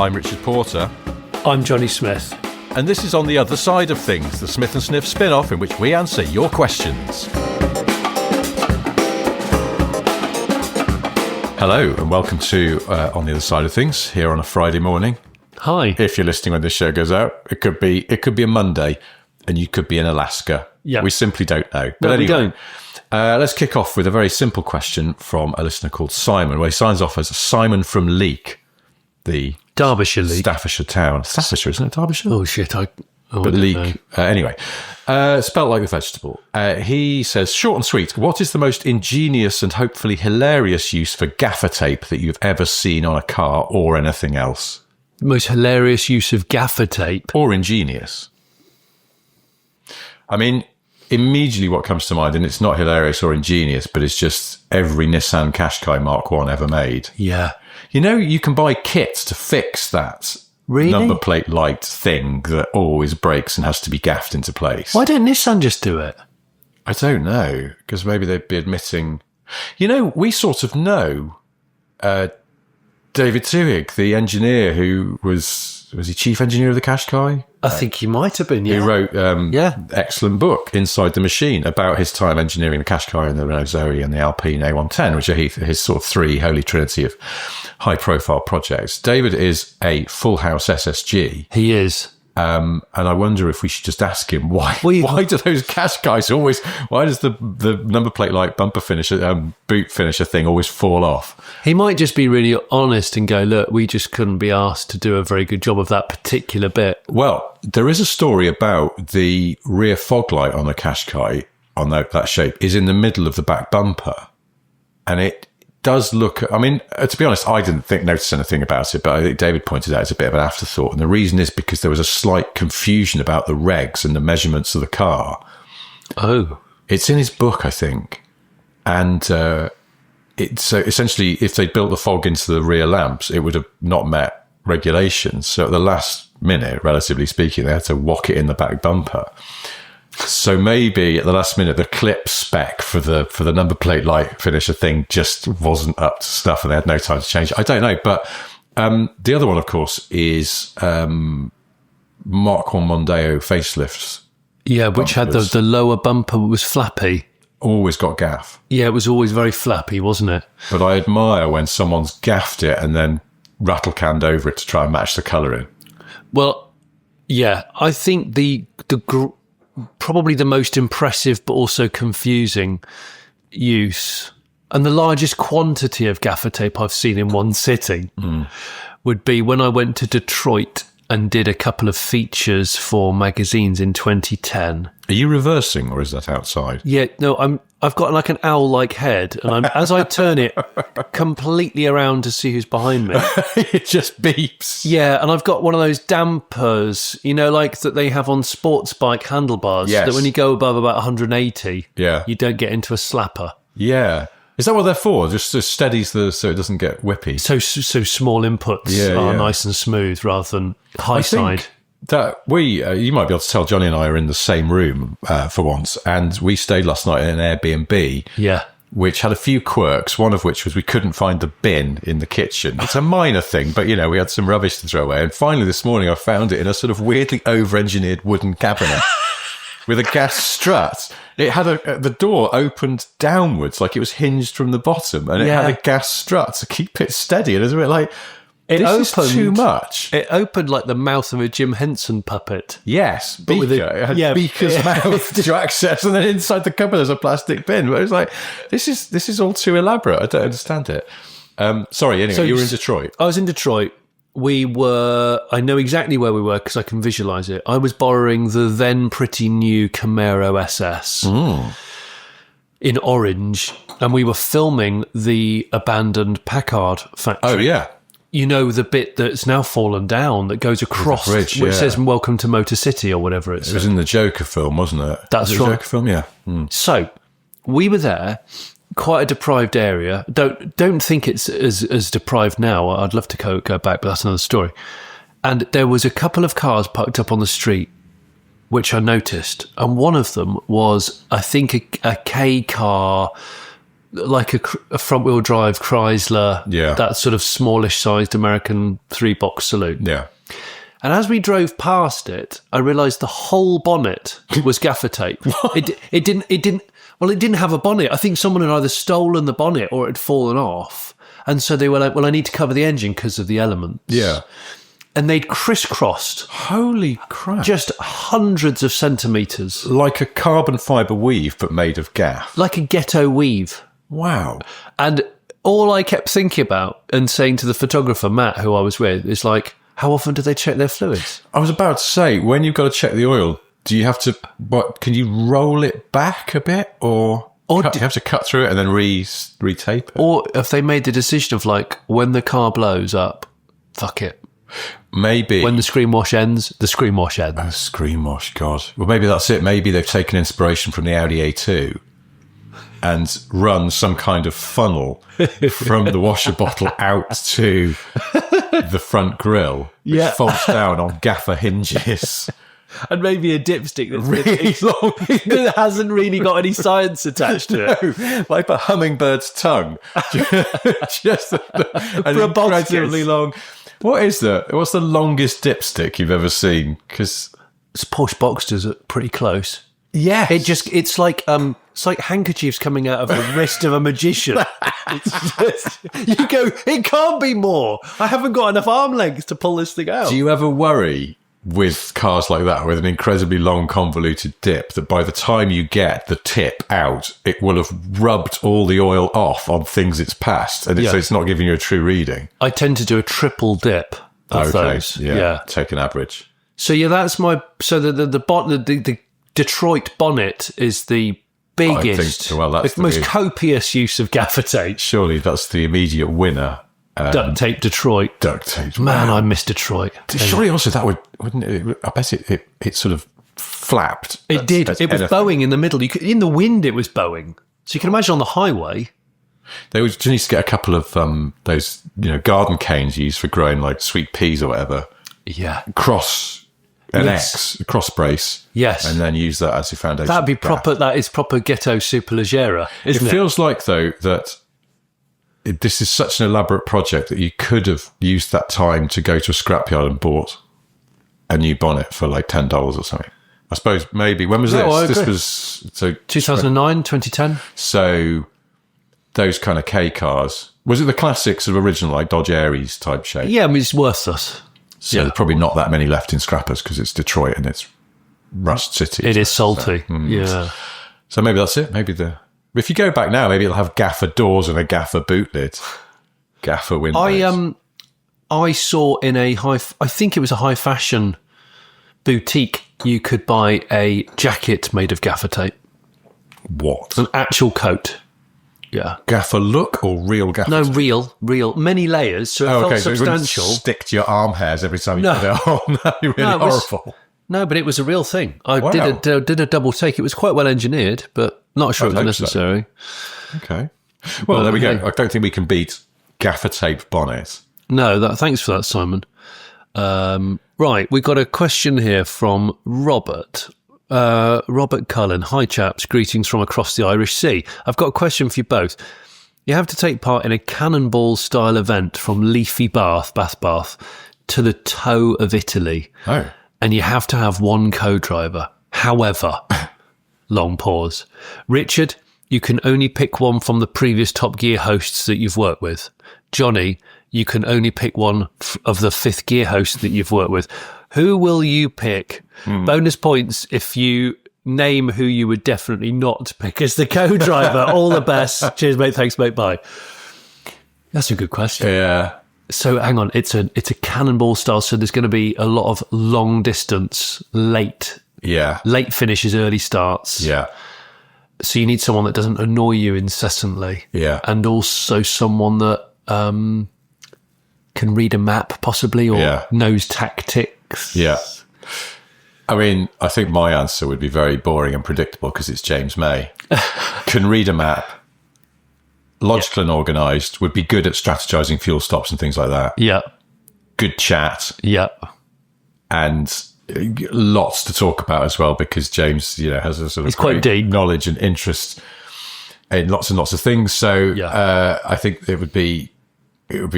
I'm Richard Porter. I'm Jonny Smith. And this is On the Other Side of Things, the Smith & Sniff spin-off in which we answer your questions. Hello, and welcome to On the Other Side of Things, here on a Friday morning. Hi. If you're listening when this show goes out, it could be a Monday, and you could be in Alaska. Yeah. We simply don't know. But no, anyway, we don't. Let's kick off with a very simple question from a listener called Simon, where he signs off as Simon from Leek, the Derbyshire Leek. Staffordshire town. Staffordshire, isn't it? Derbyshire? Oh, shit. But Leek. Anyway, spelt like a vegetable. He says, short and sweet, what is the most ingenious and hopefully hilarious use for gaffer tape that you've ever seen on a car or anything else? The most hilarious use of gaffer tape. Or ingenious. I mean, immediately what comes to mind, and it's not hilarious or ingenious, but it's just every Nissan Qashqai Mark 1 ever made. Yeah. You know, you can buy kits to fix that number plate light thing that always breaks and has to be gaffed into place. Why don't Nissan just do it? I don't know, because maybe they'd be admitting... You know, we sort of know David Tuig, the engineer who was he chief engineer of the Qashqai? I think he might have been, yeah. He wrote excellent book, Inside the Machine, about his time engineering the Qashqai and the Renault Zoe and the Alpine A110, which are his sort of three holy trinity of high-profile projects. David is a full-house SSG. He is. And I wonder if we should just ask him why do those Qashqais always... Why does the number plate light bumper finisher, boot finisher thing always fall off? He might just be really honest and go, look, we just couldn't be asked to do a very good job of that particular bit. Well, there is a story about the rear fog light on the Qashqai, on that shape, is in the middle of the back bumper. And it does look... I mean, to be honest, I didn't notice anything about it, but I think David pointed out it's a bit of an afterthought. And the reason is because there was a slight confusion about the regs and the measurements of the car. Oh. It's in his book, I think. And it's essentially, if they built the fog into the rear lamps, it would have not met regulations. So at the last minute, relatively speaking, they had to whack it in the back bumper. So maybe at the last minute, the clip spec for the number plate light finisher thing just wasn't up to stuff, and they had no time to change it. I don't know, but the other one, of course, is Mark 1 Mondeo facelifts. Yeah, which bumpers. Had the lower bumper was flappy. Always got gaff. Yeah, it was always very flappy, wasn't it? But I admire when someone's gaffed it and then rattle canned over it to try and match the colouring. Well, yeah, I think probably the most impressive but also confusing use and the largest quantity of gaffer tape I've seen in one sitting would be when I went to Detroit and did a couple of features for magazines in 2010. Are you reversing, or is that outside? Yeah, no, I've got like an owl-like head, and as I turn it completely around to see who's behind me, it just beeps. Yeah, and I've got one of those dampers, you know, like that they have on sports bike handlebars, that when you go above about 180, you don't get into a slapper. Yeah. Is that what they're for? Just steadies so it doesn't get whippy? So small inputs are nice and smooth rather than high side. That you might be able to tell Jonny and I are in the same room for once, and we stayed last night in an Airbnb, which had a few quirks. One of which was we couldn't find the bin in the kitchen. It's a minor thing, but we had some rubbish to throw away. And finally, this morning, I found it in a sort of weirdly over-engineered wooden cabinet with a gas strut. It had the door opened downwards, like it was hinged from the bottom, and it had a gas strut to keep it steady. And it was a bit like, this is too much. It opened like the mouth of a Jim Henson puppet. Yes, Beaker. It had Beaker's mouth to access, and then inside the cupboard there's a plastic bin. But it was like, this is all too elaborate. I don't understand it. Sorry, anyway, so you were in Detroit. I was in Detroit. I know exactly where we were because I can visualise it. I was borrowing the then pretty new Camaro SS in orange, and we were filming the abandoned Packard factory. Oh, yeah. You know, the bit that's now fallen down that goes across, bridge, which says "Welcome to Motor City" or whatever it says. It was in the Joker film, wasn't it? That's right. Joker film, yeah. So we were there, quite a deprived area. Don't think it's as deprived now. I'd love to go back, but that's another story. And there was a couple of cars parked up on the street, which I noticed, and one of them was, I think, a K car like a front-wheel drive Chrysler, that sort of smallish-sized American 3-box saloon. Yeah. And as we drove past it, I realised the whole bonnet was gaffer tape. It didn't have a bonnet. I think someone had either stolen the bonnet or it had fallen off. And so they were like, well, I need to cover the engine because of the elements. Yeah. And they'd crisscrossed. Holy crap. Just hundreds of centimetres. Like a carbon fibre weave, but made of gaff. Like a ghetto weave. Wow. And all I kept thinking about and saying to the photographer, Matt, who I was with, is like, how often do they check their fluids? I was about to say, when you've got to check the oil, do you have to, can you roll it back a bit? Or do you have to cut through it and then retape it? Or if they made the decision of like, when the car blows up, fuck it. Maybe. When the screen wash ends, the screen wash ends. Oh, screen wash, God. Well, maybe that's it. Maybe they've taken inspiration from the Audi A2 and run some kind of funnel from the washer bottle out to the front grille, which folds down on gaffer hinges. And maybe a dipstick that's really long. that hasn't really got any science attached to it. No, like a hummingbird's tongue. Just an incredibly long... What's the longest dipstick you've ever seen? Because Porsche Boxsters are pretty close. Yeah, it's like handkerchiefs coming out of the wrist of a magician. You go, it can't be more. I haven't got enough arm length to pull this thing out. Do you ever worry with cars like that, with an incredibly long convoluted dip, that by the time you get the tip out, it will have rubbed all the oil off on things it's passed, and so it's not giving you a true reading? I tend to do a triple dip of those. Yeah, take an average. So that's my. So the Detroit bonnet is the biggest, that's the most copious use of gaffer tape. Surely that's the immediate winner. Duct tape Detroit. Duct tape. Man, I miss Detroit. Surely also that wouldn't it? I bet it sort of flapped. It did. It was bowing in the middle. In the wind, it was bowing. So you can imagine on the highway. They would just get a couple of those garden canes used for growing like sweet peas or whatever. Yeah. Cross brace. Yes. And then use that as your foundation. That'd be proper. That is proper ghetto superleggera, isn't it? It feels like though that. This is such an elaborate project that you could have used that time to go to a scrapyard and bought a new bonnet for like $10 or something. I suppose maybe. When was this? This was 2009, 2010. So those kind of K cars. Was it the classic sort of original like Dodge Aries type shape? Yeah, I mean it's worthless. So there's probably not that many left in scrappers because it's Detroit and it's Rust City. It is salty. Yeah. So maybe that's it. Maybe if you go back now, maybe it'll have gaffer doors and a gaffer boot lid, gaffer windows. I saw in I think it was a high fashion boutique, you could buy a jacket made of gaffer tape. What? An actual coat. Yeah. Gaffer look or real gaffer? No, real. Many layers, so it felt substantial. So it stick to your arm hairs every time you put it on. That'd be really horrible. No, but it was a real thing. I did a double take. It was quite well engineered, but not sure it was necessary. So. Okay. Well, there we go. I don't think we can beat gaffer tape bonnet. No, thanks for that, Simon. Right, we've got a question here from Robert. Robert Cullen. Hi, chaps. Greetings from across the Irish Sea. I've got a question for you both. You have to take part in a Cannonball-style event from Leafy Bath to the toe of Italy. Oh. And you have to have one co-driver. However, long pause. Richard, you can only pick one from the previous Top Gear hosts that you've worked with. Jonny, you can only pick one of the Fifth Gear hosts that you've worked with. Who will you pick? Bonus points if you name who you would definitely not pick as the co-driver. All the best. Cheers, mate. Thanks, mate. Bye. That's a good question. Yeah. So hang on, it's a Cannonball style. So there's going to be a lot of long distance, late finishes, early starts. Yeah. So you need someone that doesn't annoy you incessantly. Yeah. And also someone that can read a map possibly or knows tactics. Yeah. I mean, I think my answer would be very boring and predictable because it's James May. Can read a map. Logical and organised, would be good at strategizing fuel stops and things like that. Yeah. Good chat. Yeah. And lots to talk about as well because James, has a sort of quite deep knowledge and interest in lots and lots of things. So I think it would be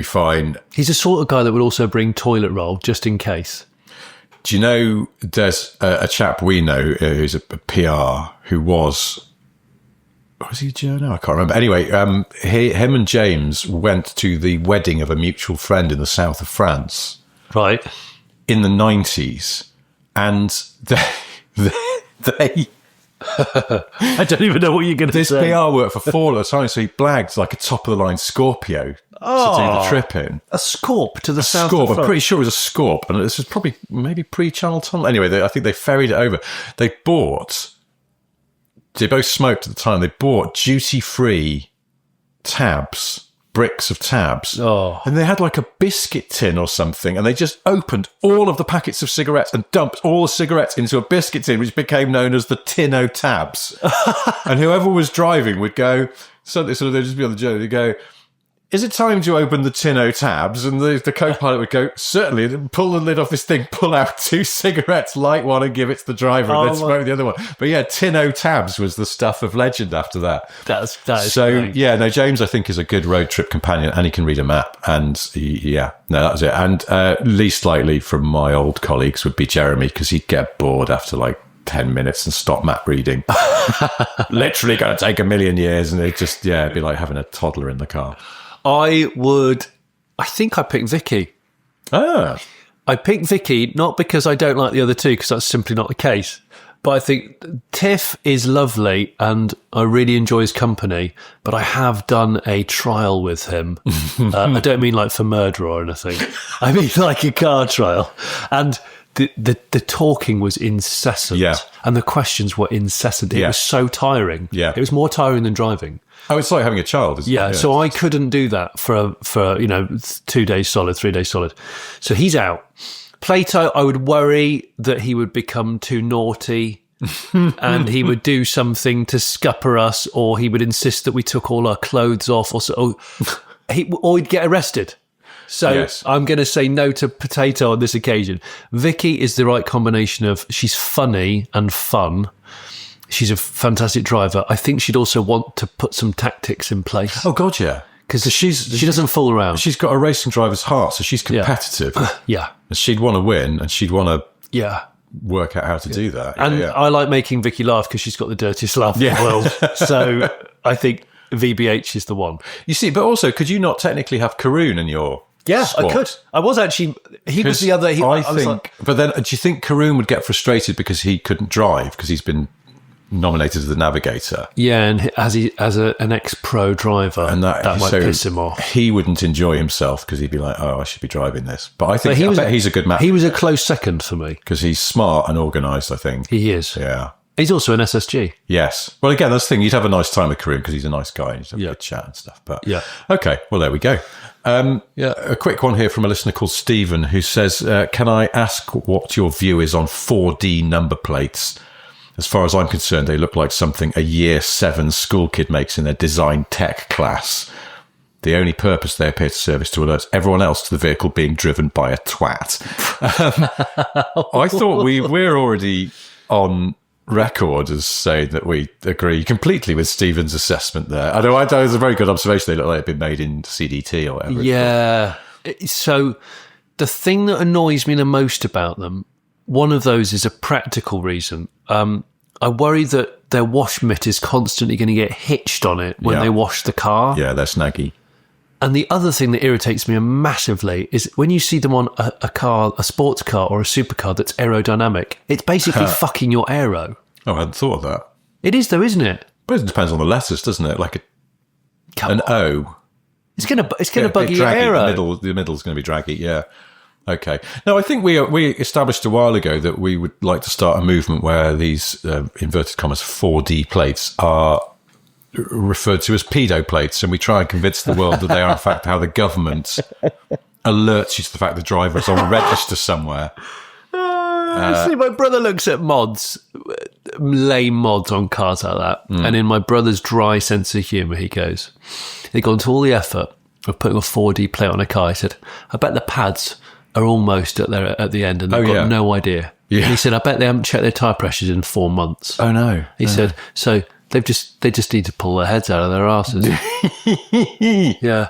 fine. He's the sort of guy that would also bring toilet roll just in case. Do you know there's a chap we know who's a PR who was he a journal? I can't remember. Anyway, him and James went to the wedding of a mutual friend in the south of France. Right. In the 90s. And they I don't even know what you're going to say. This PR worked for 4 at a time, so he blagged like a top-of-the-line Scorpio to do the trip in. A Scorp to the south Scorp, of France. I'm pretty sure it was a Scorp, and this was probably maybe pre-Channel Tunnel. Anyway, I think they ferried it over. They both smoked at the time, they bought duty-free tabs, bricks of tabs, and they had like a biscuit tin or something, and they just opened all of the packets of cigarettes and dumped all the cigarettes into a biscuit tin, which became known as the tin o' tabs. And whoever was driving would go, so they'd just be on the journey, they'd go, is it time to open the tin o' tabs? And the co-pilot would go, certainly, and pull the lid off this thing, pull out 2 cigarettes, light one and give it to the driver, and then smoke the other one. But yeah, tin o' tabs was the stuff of legend after that. That is so great. Yeah, no, James I think is a good road trip companion, and he can read a map, and that was it. And least likely from my old colleagues would be Jeremy, because he'd get bored after like 10 minutes and stop map reading. Literally going to take a million years, and it'd just it'd be like having a toddler in the car. I think I picked Vicky. I picked Vicky not because I don't like the other two, because that's simply not the case. But I think Tiff is lovely and I really enjoy his company, but I have done a trial with him. I don't mean like for murder or anything. I mean like a car trial. And the talking was incessant. Yeah. And the questions were incessant. It was so tiring. Yeah. It was more tiring than driving. Oh, it's like having a child, isn't it? Yeah, so I couldn't do that for 2 days solid, 3 days solid. So he's out. Plato, I would worry that he would become too naughty and he would do something to scupper us, or he would insist that we took all our clothes off, or he'd get arrested. So I'm going to say no to Potato on this occasion. Vicky is the right combination of she's funny and fun. She's a fantastic driver. I think she'd also want to put some tactics in place. Oh, God, yeah. Because she doesn't fool around. She's got a racing driver's heart, so she's competitive. Yeah. And she'd want to win, and she'd want to work out how to do that. And I like making Vicky laugh because she's got the dirtiest laugh in the world. So I think VBH is the one. You see, but also, could you not technically have Karoon in your squad? I could. I was actually... He was the other... I think... But then, do you think Karoon would get frustrated because he couldn't drive, because he's been nominated as the navigator? Yeah, and as an ex-pro driver, and that might piss him off. He wouldn't enjoy himself because he'd be like, "Oh, I should be driving this." But I think he's a good man. He was a close second for me because he's smart and organised. I think he is. Yeah, he's also an SSG. Yes. Well, again, that's the thing. You'd have a nice time with Karoon because he's a nice guy and you'd have a good chat and stuff. But okay. Well, there we go. A quick one here from a listener called Stephen who says, "Can I ask what your view is on 4D number plates? As far as I'm concerned, they look like something a year 7 school kid makes in their design tech class. The only purpose they appear to serve is to alert everyone else to the vehicle being driven by a twat." I thought we're already on record as saying that we agree completely with Stephen's assessment there. I know it was a very good observation. They look like they've been made in CDT or whatever. Yeah. So the thing that annoys me the most about them, one of those is a practical reason. I worry that their wash mitt is constantly going to get hitched on it when they wash the car. Yeah, they're snaggy. And the other thing that irritates me massively is when you see them on a sports car or a supercar that's aerodynamic, it's basically fucking your aero. Oh, I hadn't thought of that. It is though, isn't it? But it depends on the letters, doesn't it? Like an O. It's going to buggy your aero. The middle's going to be draggy, yeah. Okay. Now, I think we established a while ago that we would like to start a movement where these, inverted commas, 4D plates are referred to as pedo plates, and we try and convince the world that they are, in fact, how the government alerts you to the fact the driver is on a register somewhere. See, my brother looks at mods, lame mods on cars like that, and in my brother's dry sense of humour, he goes, they've gone to all the effort of putting a 4D plate on a car. He said, I bet the pads are almost at the end and they've got no idea. Yeah. And he said, I bet they haven't checked their tyre pressures in 4 months. Oh, no. He said, so They just need to pull their heads out of their asses. Yeah.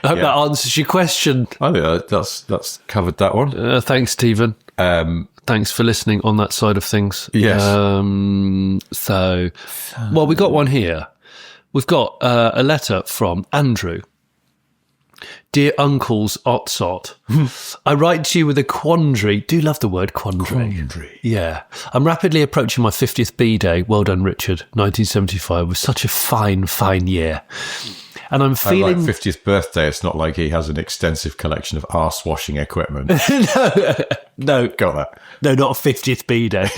I hope that answers your question. I think that's covered that one. Thanks, Stephen. Thanks for listening on that side of things. Yes. Well, we got one here. We've got a letter from Andrew. Dear Uncles Otosot, I write to you with a quandary. Do love the word quandary. Yeah. I'm rapidly approaching my 50th B-Day. Well done, Richard. 1975 was such a fine, fine year. And I'm feeling... Like 50th birthday, it's not like he has an extensive collection of arse-washing equipment. No. Got that. No, not a 50th B-Day.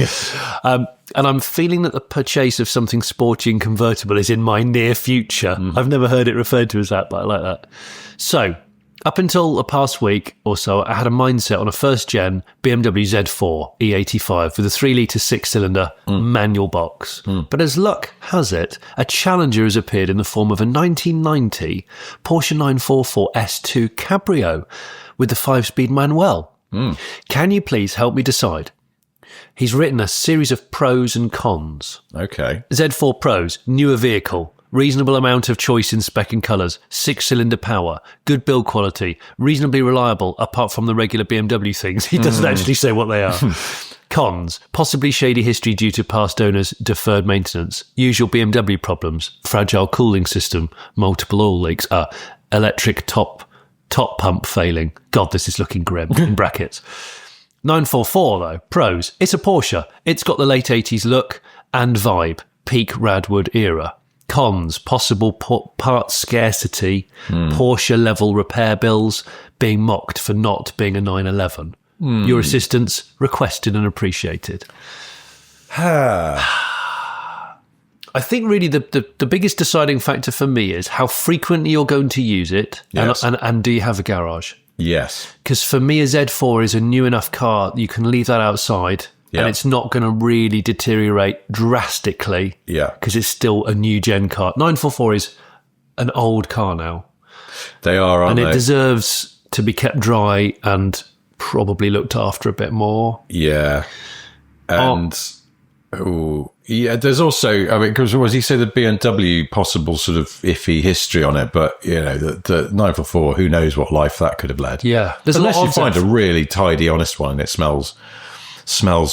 And I'm feeling that the purchase of something sporty and convertible is in my near future. I've never heard it referred to as that, but I like that. So, up until the past week or so, I had a mindset on a first-gen BMW Z4 E85 with a 3-litre 6-cylinder manual box. But as luck has it, a challenger has appeared in the form of a 1990 Porsche 944 S2 Cabrio with the 5-speed manual. Can you please help me decide? He's written a series of pros and cons. Okay. Z4 pros, newer vehicle, reasonable amount of choice in spec and colours, 6-cylinder power, good build quality, reasonably reliable apart from the regular BMW things. He doesn't actually say what they are. Cons, possibly shady history due to past owners' deferred maintenance, usual BMW problems, fragile cooling system, multiple oil leaks, electric top pump failing. God, this is looking grim, in brackets. 944 though, pros, it's a Porsche. It's got the late 80s look and vibe, peak Radwood era. Cons, possible part scarcity, Porsche level repair bills, being mocked for not being a 911. Your assistance requested and appreciated. I think really the biggest deciding factor for me is how frequently you're going to use it, yes. and do you have a garage? Yes. Because for me, a Z4 is a new enough car, you can leave that outside and it's not going to really deteriorate drastically because it's still a new gen car. 944 is an old car now. They are, aren't they? And it deserves to be kept dry and probably looked after a bit more. Yeah. And... there's also, I mean, because was he say the BMW possible sort of iffy history on it, but the 944, who knows what life that could have led? Yeah, there's unless you find a really tidy, honest one, and it smells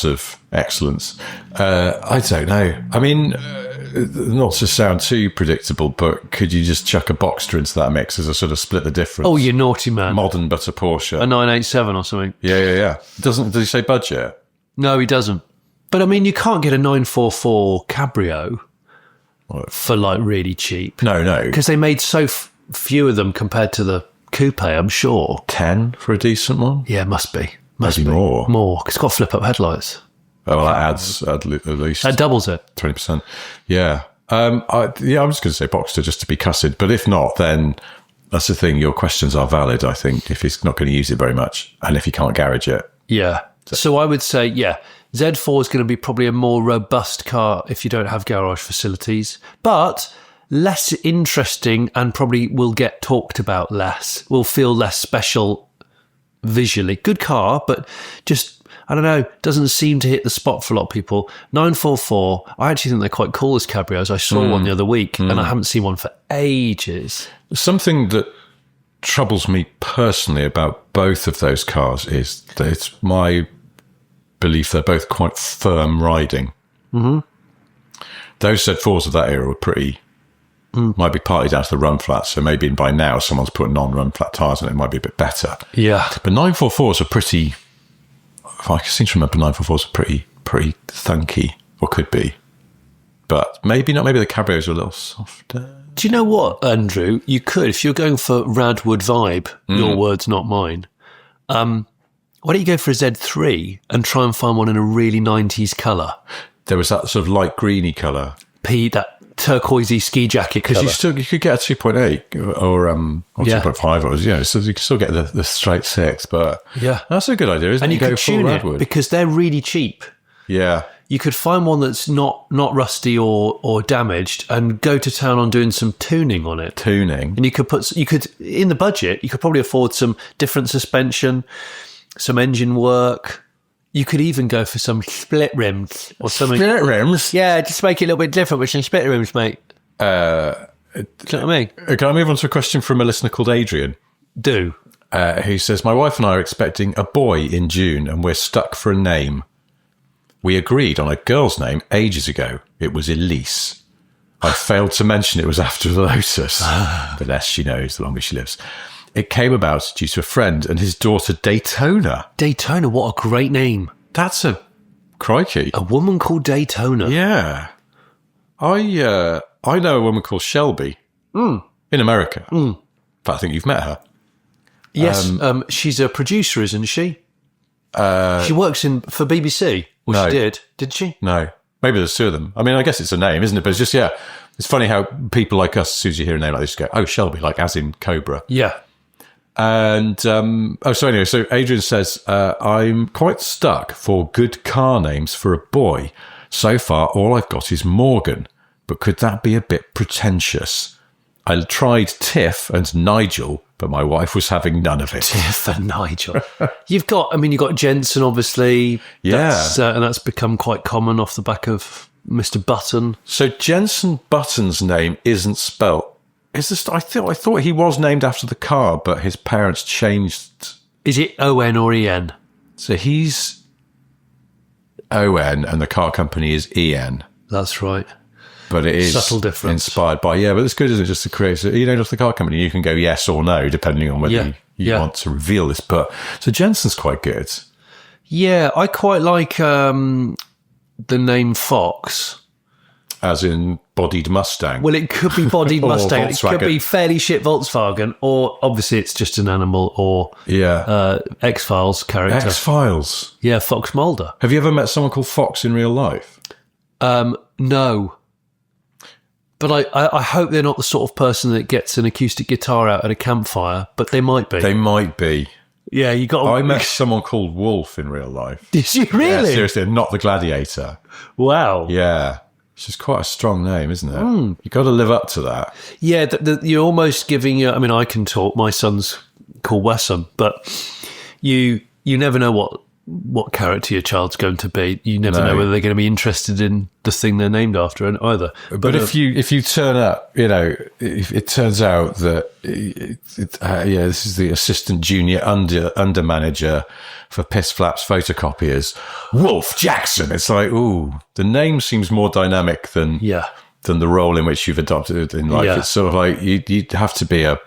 of excellence. I don't know. I mean, not to sound too predictable, but could you just chuck a Boxster into that mix as a sort of split the difference? Oh, you naughty man! Modern but a Porsche, a 987 or something. Yeah. Does he say budget? No, he doesn't. But I mean, you can't get a 944 Cabrio for like really cheap. No. Because they made so few of them compared to the coupe, I'm sure. 10 for a decent one? Yeah, must be. Maybe more. More, because it's got flip-up headlights. Oh, well, that adds at least... That doubles it. 20%. Yeah. I'm just going to say Boxster just to be cussed. But if not, then that's the thing. Your questions are valid, I think, if he's not going to use it very much and if he can't garage it. Yeah. So I would say, Z4 is going to be probably a more robust car if you don't have garage facilities, but less interesting and probably will get talked about less, will feel less special visually. Good car, but just, I don't know, doesn't seem to hit the spot for a lot of people. 944, I actually think they're quite cool as cabrios. I saw one the other week and I haven't seen one for ages. Something that troubles me personally about both of those cars is that it's my belief they're both quite firm riding. Those Z4s of that era were pretty... might be partly down to the run flats, so maybe by now someone's put non-run flat tyres on it, might be a bit better. Yeah. But 944s are pretty... I seem to remember 944s are pretty thunky, or could be. But maybe not. Maybe the cabrios are a little softer. Do you know what, Andrew? You could, if you're going for Radwood vibe, your words, not mine, why don't you go for a Z3 and try and find one in a really 90s colour? There was that sort of light greeny colour. That turquoisey ski jacket colour. Because you could get a 2.8 or 2.5, so you can still get the straight 6, but that's a good idea, isn't it? And you could tune it, because they're really cheap. Yeah. You could find one that's not rusty or damaged and go to town on doing some tuning on it. And you could in the budget, you could probably afford some different suspension, some engine work. You could even go for some split rims or something. Split rims? Yeah, just make it a little bit different with some split rims, mate. Do you know what I mean? Can I move on to a question from a listener called Adrian? Do. Who says, my wife and I are expecting a boy in June and we're stuck for a name. We agreed on a girl's name ages ago. It was Elise. I failed to mention it was after the Lotus. The less she knows, the longer she lives. It came about due to a friend and his daughter Daytona. Daytona, what a great name. That's a crikey. A woman called Daytona. Yeah. I know a woman called Shelby in America. But I think you've met her. Yes, she's a producer, isn't she? She works for BBC. Well, no. She did. Did she? No. Maybe there's two of them. I mean, I guess it's a name, isn't it? But it's just, yeah. It's funny how people like us, as soon as you hear a name like this, go, oh, Shelby, like as in Cobra. Yeah. And, so anyway, so Adrian says, I'm quite stuck for good car names for a boy. So far, all I've got is Morgan. But could that be a bit pretentious? I tried Tiff and Nigel, but my wife was having none of it. Tiff and Nigel. You've got Jensen, obviously. Yeah. And that's become quite common off the back of Mr. Button. So Jensen Button's name isn't spelt. Is this? I thought he was named after the car, but his parents changed. Is it O-N or E-N? So he's O-N and the car company is E-N. That's right. But it is subtle difference. Inspired by, but it's good, isn't it, just to create, off the car company, you can go yes or no, depending on whether you want to reveal this. But so Jensen's quite good. Yeah, I quite like the name Fox. As in bodied Mustang. Well, it could be bodied Mustang. It Volkswagen. Could be fairly shit Volkswagen, or obviously it's just an animal, or X-Files character. X-Files. Yeah, Fox Mulder. Have you ever met someone called Fox in real life? No. But I hope they're not the sort of person that gets an acoustic guitar out at a campfire, but they might be. They might be. Yeah, you got. I met someone called Wolf in real life. Did you really? Yeah, seriously, and not the Gladiator. Wow. Yeah. It's just quite a strong name, isn't it? You've got to live up to that. Yeah, you're almost giving... I mean, I can talk. My son's called Wessam, but you never know what character your child's going to be. You never know whether they're going to be interested in the thing they're named after either. But if you turn up, if it turns out that this is the assistant junior under manager for Piss Flaps photocopiers, Wolf Jackson. It's like, ooh, the name seems more dynamic than the role in which you've adopted in life. Yeah. It's sort of like you'd have to be a,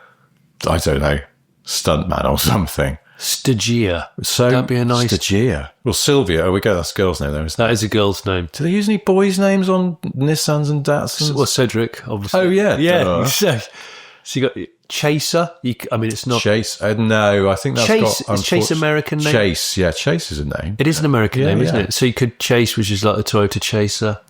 I don't know, stuntman or something. Stagia. So that'd be a nice Stagia. Well, Sylvia. Oh, we go. That's a girl's name, though. That is a girl's name. Do they use any boys' names on Nissans and Datsuns? Well, Cedric, obviously. Oh yeah, yeah. So you got Chaser. It's not Chase. No, I think that's Chase. got. Is Chase American name? Chase. Yeah, Chase is a name. It is an American name, isn't it? So you could Chase, which is like the Toyota Chaser.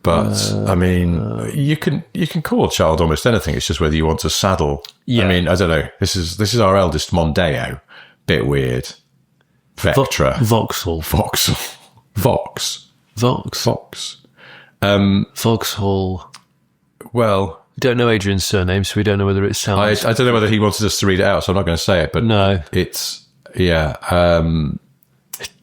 But I mean, you can call a child almost anything. It's just whether you want to saddle. Yeah. I mean, I don't know. This is our eldest, Mondeo. Bit weird. Vectra. Vauxhall. Vox. Vauxhall. Well, we don't know Adrian's surname, so we don't know whether it sounds... I don't know whether he wanted us to read it out, so I'm not going to say it, but no. It's, yeah.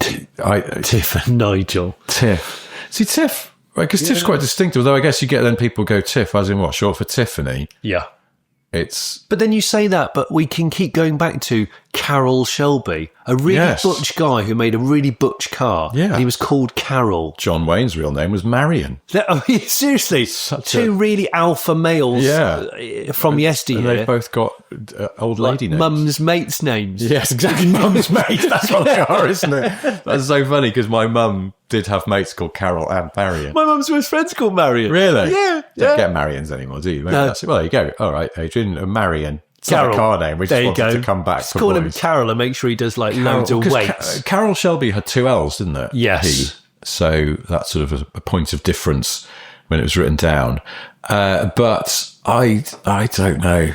Tiff and Nigel. Tiff. See, Tiff, because Tiff's quite distinctive, although I guess you get then people go Tiff, as in what, short for Tiffany. Yeah. But then you say that, but we can keep going back to Carroll Shelby, a really butch guy who made a really butch car. Yeah. And he was called Carroll. John Wayne's real name was Marion. Seriously, two really alpha males from yesteryear. And they've both got old lady names. Mum's mates' names. Yes, exactly. Mum's mates. That's what they are, isn't it? That's so funny because my mum did have mates called Carol and Marion. My mum's best friend's called Marion. Really? Yeah. Don't get Marions anymore, do you? Maybe well, there you go. All right, Adrian and Marion. It's Carol. Not a car name. We just wanted to come back. Just call him Carol and make sure he does like loads of weights. Carol Shelby had two L's, didn't it? Yes. So that's sort of a point of difference when it was written down. But I don't know.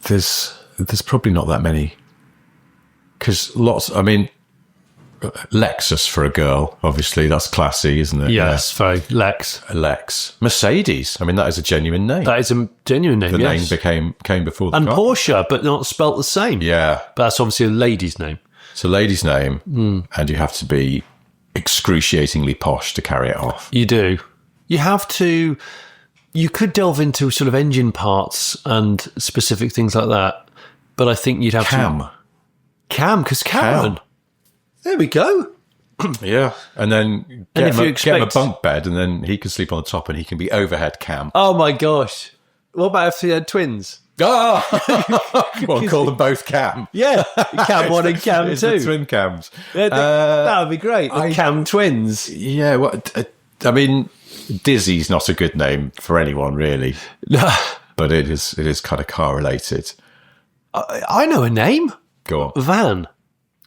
There's probably not that many. Because Lexus for a girl, obviously, that's classy, isn't it? Yes, very Lex. Mercedes, that is a genuine name. That is a genuine name, The name came before the and car. Porsche, but not spelt the same. Yeah. But that's obviously a lady's name. It's a lady's name, and you have to be excruciatingly posh to carry it off. You do. You have to. You could delve into sort of engine parts and specific things like that, but I think you'd have Cam, because Cameron. Cam. There we go. Yeah, and then get him a bunk bed, and then he can sleep on the top, and he can be overhead Cam. Oh my gosh! What about if he had twins? Well, call them both Cam. Yeah, Cam 1 and Cam 2. The twin Cams. That would be great. The Cam twins. Yeah, I mean, Dizzy's not a good name for anyone, really. But it is kind of car related. I know a name. Go on. Van.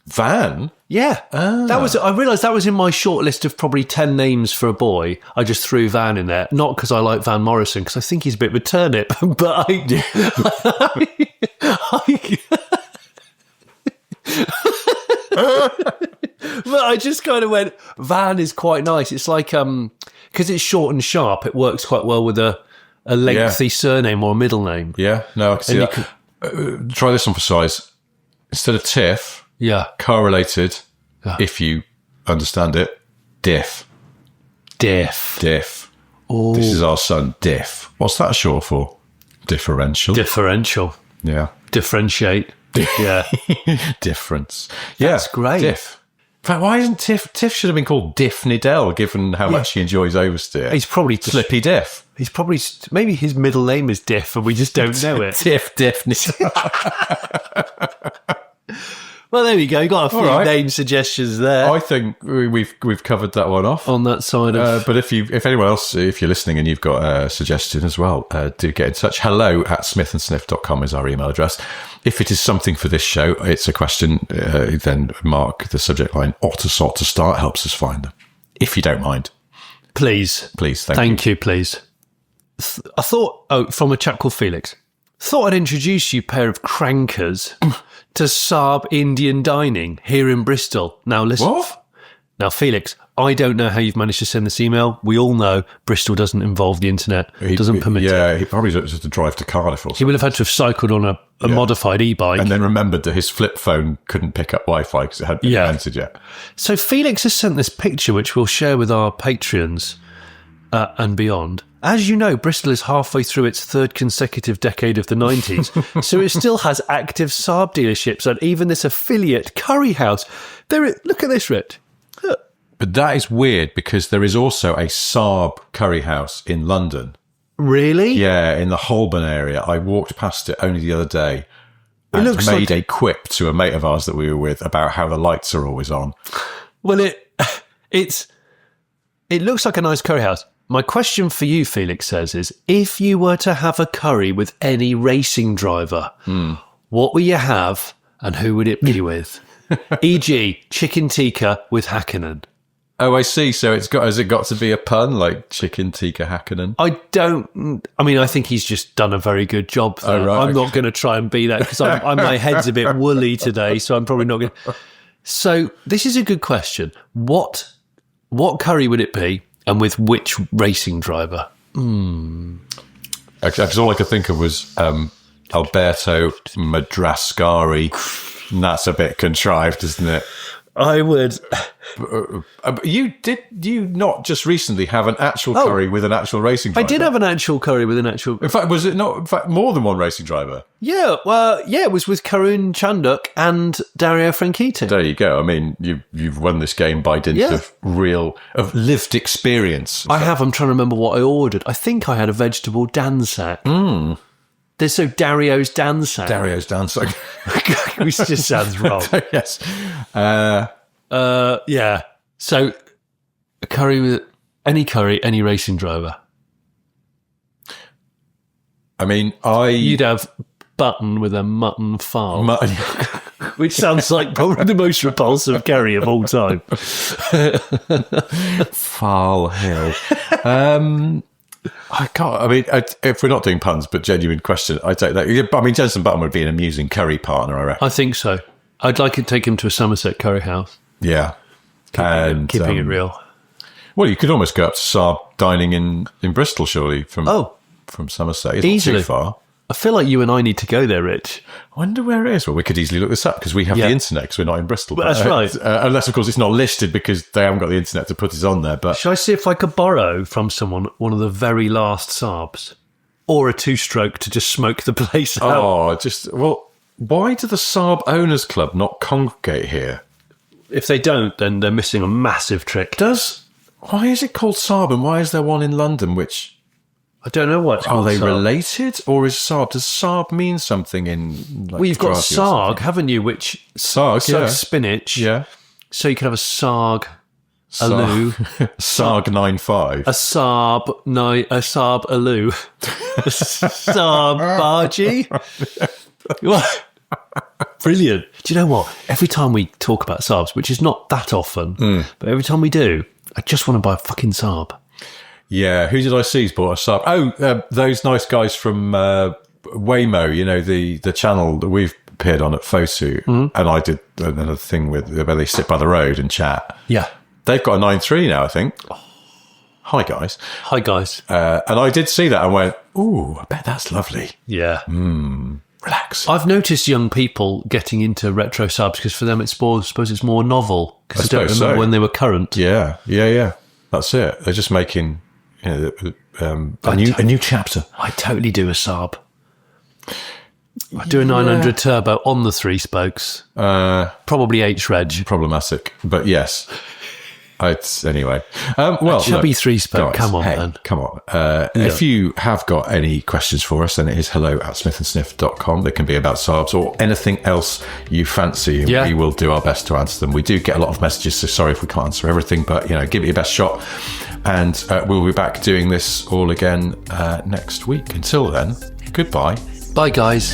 Van? Yeah. I realised that was in my short list of probably 10 names for a boy. I just threw Van in there. Not because I like Van Morrison, because I think he's a bit of a turnip. But but I just kind of went, Van is quite nice. It's like, because it's short and sharp, it works quite well with a lengthy surname or a middle name. Yeah, no, I can see that. Try this one for size. Instead of Tiff... Yeah. Car related, if you understand it, Diff. Diff. Oh. This is our son, Diff. What's that short for? Differential. Yeah. Differentiate. Yeah. Difference. That's great. Diff. In fact, why isn't Tiff? Tiff should have been called Diff Niddell, given how much he enjoys oversteer. He's probably Slippy Diff. He's probably, maybe his middle name is Diff and we just don't know it. Diff Niddell. Well, there we go. You got a few name suggestions there. I think we've covered that one off on that side of. But if anyone else, if you're listening and you've got a suggestion as well, do get in touch. hello@smithandsniff.com is our email address. If it is something for this show, it's a question, then mark the subject line Otosot to start. Helps us find them. If you don't mind, please, thank you, please. I thought from a chap called Felix. Thought I'd introduce you pair of crankers to Saab Indian Dining here in Bristol. Now listen. What? Now, Felix, I don't know how you've managed to send this email. We all know Bristol doesn't involve the internet. Doesn't permit it. Yeah, he probably just to drive to Cardiff or something. He would have had to have cycled on a modified e-bike. And then remembered that his flip phone couldn't pick up Wi-Fi because it hadn't been invented yet. So Felix has sent this picture, which we'll share with our Patreons and beyond. As you know, Bristol is halfway through its third consecutive decade of the 90s, so it still has active Saab dealerships and even this affiliate curry house. Look at this, Rich. Look. But that is weird because there is also a Saab curry house in London. Really? Yeah, in the Holborn area. I walked past it only the other day and made a quip to a mate of ours that we were with about how the lights are always on. Well, it looks like a nice curry house. My question for you, Felix says, is if you were to have a curry with any racing driver, what will you have and who would it be with? E.g., chicken tikka with Hakkinen. Oh, I see. So has it got to be a pun like chicken tikka Hakkinen? I think he's just done a very good job there. Oh, right. I'm not going to try and be that because my head's a bit woolly today, so I'm probably not going to. So this is a good question. What curry would it be? And with which racing driver? Because all I could think of was Alberto Madrascari. And that's a bit contrived, isn't it? I would. You not just recently have an actual curry with an actual racing driver? I did have an actual curry with an actual. In fact, was it not? In fact, more than one racing driver. Yeah, it was with Karun Chanduk and Dario Franchitti. There you go. I mean, you've won this game by dint of lived experience. I have. I'm trying to remember what I ordered. I think I had a vegetable dansak. There's Dario's dansak. Dario's dansak. Which just sounds wrong. Yes. Yeah. So a curry with any racing driver. I mean, you'd have Button with a mutton fowl. Which sounds like probably the most repulsive curry of all time. Foul Hill. I can't. I mean, if we're not doing puns, but genuine question, I take that. I mean, Jensen Button would be an amusing curry partner, I reckon. I think so. I'd like to take him to a Somerset curry house. Yeah. Keeping it real. Well, you could almost go up to Saab dining in Bristol, surely, from Somerset. It's easily. Not too far. I feel like you and I need to go there, Rich. I wonder where it is. Well, we could easily look this up because we have the internet because we're not in Bristol. Well, that's right. Unless, of course, it's not listed because they haven't got the internet to put it on there. But shall I see if I could borrow from someone one of the very last Saabs? Or a two-stroke to just smoke the place out? Why do the Saab Owners Club not congregate here? If they don't, then they're missing a massive trick. Why is it called Saab and why is there one in London which... I don't know what. Are they related, or is Saab? Does Saab mean something in? Well, you've got Sarg, haven't you? Which Sarg, spinach. Yeah. So you could have a Sarg, Alu, Sarg 9.5, a Saab Alu, a Saab Bargy. Brilliant. Do you know what? Every time we talk about Saabs, which is not that often, but every time we do, I just want to buy a fucking Saab. Yeah, who did I see bought a Saab? Oh, those nice guys from Waymo, you know, the channel that we've appeared on at Fosu. And I did another thing where they sit by the road and chat. Yeah. They've got a 9.3 now, I think. Hi, guys. Hi, guys. And I did see that and went, ooh, I bet that's lovely. Yeah. Relax. I've noticed young people getting into retro Saabs because for them, I suppose it's more novel because I don't remember when they were current. Yeah. That's it. They're just making... a new chapter. I totally do a Saab. I do a 900 turbo on the 3 spokes. Probably H-reg. Problematic, but yes. Anyway. Well, a chubby 3-spoke. Come on, man. Come on. If you have got any questions for us, then it is hello@smithandsniff.com. They can be about Saabs or anything else you fancy. And we will do our best to answer them. We do get a lot of messages, so sorry if we can't answer everything, but give it your best shot. And we'll be back doing this all again next week. Until then, goodbye. Bye, guys.